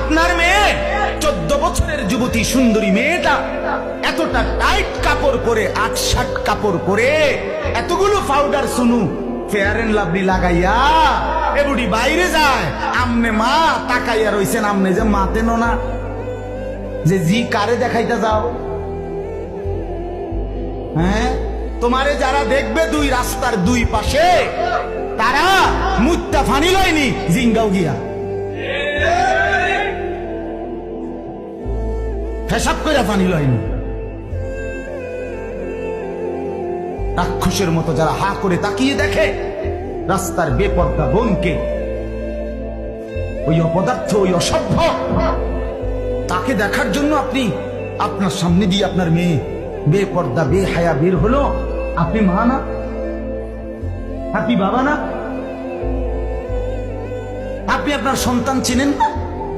আপনার মেয়ে 14 বছরের যুবতী সুন্দরী মেয়েটা এতটা টাইট কাপড় পরে, আটশাট কাপড় পরে, এতগুলো পাউডার সুনু ফেয়ার এন্ড লাভলি লাগাইয়া এ বুড়ি বাইরে যায়, আমনে মা তাকাইয়া রইছেন, আমনে যে মাতেন না যে জি কারে দেখাইতে যাও? হ্যাঁ, তোমারে যারা দেখবে দুই রাস্তার দুই পাশে, তারা মুত্তা ফানি লয়নি জিঙ্গাও গিয়া পেশাব করে ফানি লয়নি। রাক্ষসের মতো যারা হা করে তাকিয়ে দেখে রাস্তার বেপর্দা বোনকে, ওই অপদার্থ, ওই অসভ্য, তাকে দেখার জন্য আপনি আপনার সামনে দিয়ে আপনার মেয়ে বেপর্দা বেহায়া বের হলো, আপনি মা না? আপনি বাবা না? আপনি আপনার সন্তান চিনেন না?